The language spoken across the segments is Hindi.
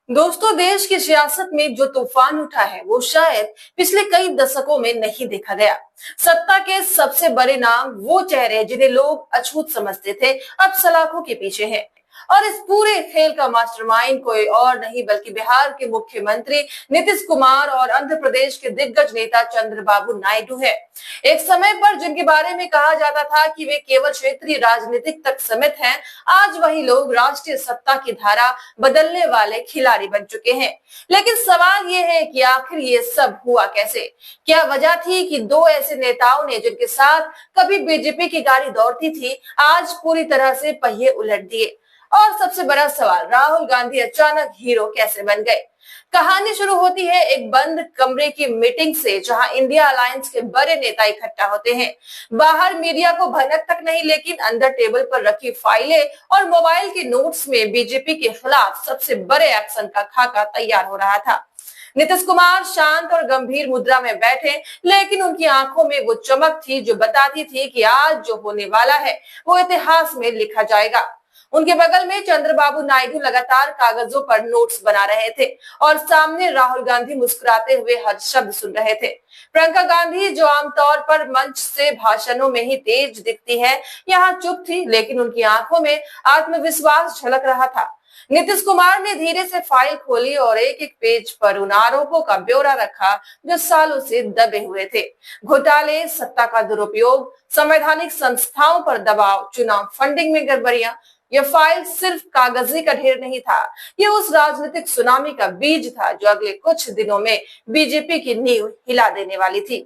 दोस्तों, देश की सियासत में जो तूफान उठा है वो शायद पिछले कई दशकों में नहीं देखा गया। सत्ता के सबसे बड़े नाम, वो चेहरे जिन्हें लोग अछूत समझते थे, अब सलाखों के पीछे हैं। और इस पूरे खेल का मास्टरमाइंड कोई और नहीं बल्कि बिहार के मुख्यमंत्री नीतीश कुमार और आंध्र प्रदेश के दिग्गज नेता चंद्रबाबू नायडू है। एक समय पर जिनके बारे में कहा जाता था कि वे केवल क्षेत्रीय राजनीतिक तक सीमित हैं, आज वही लोग राष्ट्रीय सत्ता की धारा बदलने वाले खिलाड़ी बन चुके हैं। लेकिन सवाल ये है कि आखिर ये सब हुआ कैसे? क्या वजह थी कि दो ऐसे नेताओं ने जिनके साथ कभी बीजेपी की गाड़ी दौड़ती थी, आज पूरी तरह से पहिए उलट दिए? और सबसे बड़ा सवाल, राहुल गांधी अचानक हीरो कैसे बन गए? कहानी शुरू होती है एक बंद कमरे की मीटिंग से, जहां इंडिया अलायंस के बड़े नेता इकट्ठा होते हैं। बाहर मीडिया को भनक तक नहीं, लेकिन अंदर टेबल पर रखी फाइलें और मोबाइल के नोट्स में बीजेपी के खिलाफ सबसे बड़े एक्शन का खाका तैयार हो रहा था। नीतीश कुमार शांत और गंभीर मुद्रा में बैठे, लेकिन उनकी आंखों में वो चमक थी जो बताती थी कि आज जो होने वाला है वो इतिहास में लिखा जाएगा। उनके बगल में चंद्रबाबू नायडू लगातार कागजों पर नोट्स बना रहे थे और सामने राहुल गांधी मुस्कुराते हुए हर शब्द सुन रहे थे। प्रियंका गांधी, जो आमतौर पर मंच से भाषणों में ही तेज दिखती है, यहाँ चुप थी, लेकिन उनकी आंखों में आत्मविश्वास झलक रहा था। नीतीश कुमार ने धीरे से फाइल खोली और एक एक पेज पर उन आरोपों का ब्यौरा रखा जो सालों से दबे हुए थे। घोटाले, सत्ता का दुरुपयोग, संवैधानिक संस्थाओं पर दबाव, चुनाव फंडिंग में गड़बड़ियां। यह फाइल सिर्फ कागजी का ढेर नहीं था, यह उस राजनीतिक सुनामी का बीज था जो अगले कुछ दिनों में बीजेपी की नींव हिला देने वाली थी।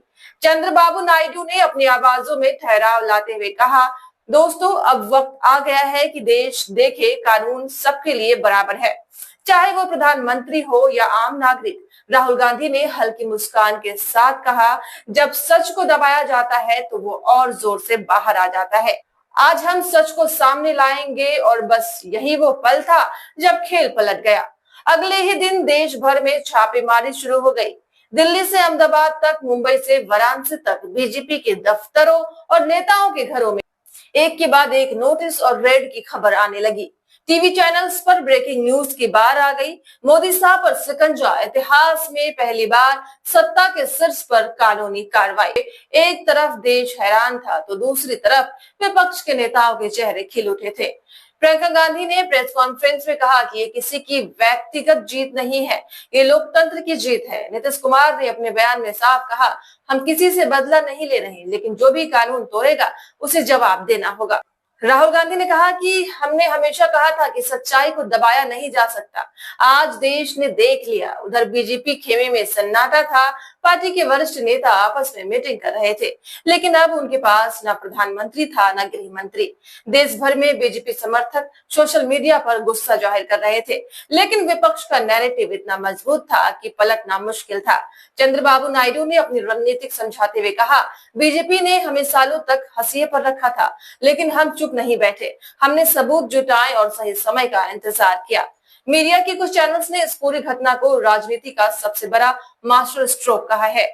चंद्रबाबू नायडू ने अपनी आवाजों में ठहराव लाते हुए कहा, दोस्तों, अब वक्त आ गया है कि देश देखे कानून सबके लिए बराबर है, चाहे वो प्रधानमंत्री हो या आम नागरिक। राहुल गांधी ने हल्की मुस्कान के साथ कहा, जब सच को दबाया जाता है तो वो और जोर से बाहर आ जाता है। आज हम सच को सामने लाएंगे। और बस यही वो पल था जब खेल पलट गया। अगले ही दिन देश भर में छापेमारी शुरू हो गई। दिल्ली से अहमदाबाद तक, मुंबई से वाराणसी तक बीजेपी के दफ्तरों और नेताओं के घरों में एक के बाद एक नोटिस और रेड की खबर आने लगी। टीवी चैनल्स पर ब्रेकिंग न्यूज की बार आ गई। मोदी साहब पर शिकंजा, इतिहास में पहली बार सत्ता के शीर्ष पर कानूनी कार्रवाई। एक तरफ देश हैरान था तो दूसरी तरफ विपक्ष के नेताओं के चेहरे खिल उठे थे। प्रियंका गांधी ने प्रेस कॉन्फ्रेंस में कहा कि ये किसी की व्यक्तिगत जीत नहीं है, ये लोकतंत्र की जीत है। नीतीश कुमार ने अपने बयान में साफ कहा, हम किसी से बदला नहीं ले रहे, लेकिन जो भी कानून तोड़ेगा उसे जवाब देना होगा। राहुल गांधी ने कहा कि हमने हमेशा कहा था कि सच्चाई को दबाया नहीं जा सकता। आज देश ने देख लिया। उधर बीजेपी खेमे में सन्नाटा था। पार्टी के वरिष्ठ नेता आपस में मीटिंग कर रहे थे, लेकिन अब उनके पास न प्रधानमंत्री था न गृह मंत्री। देश भर में बीजेपी समर्थक सोशल मीडिया पर गुस्सा जाहिर कर रहे थे, लेकिन विपक्ष का नैरेटिव इतना मजबूत था कि पलटना मुश्किल था। चंद्रबाबू नायडू ने अपनी रणनीतिक समझाते हुए कहा, बीजेपी ने हमें सालों तक हंसिए पर रखा था, लेकिन हम चुप नहीं बैठे। हमने सबूत जुटाए और सही समय का इंतजार किया। मीडिया के कुछ चैनल्स ने इस पूरी घटना को राजनीति का सबसे बड़ा मास्टर स्ट्रोक कहा है।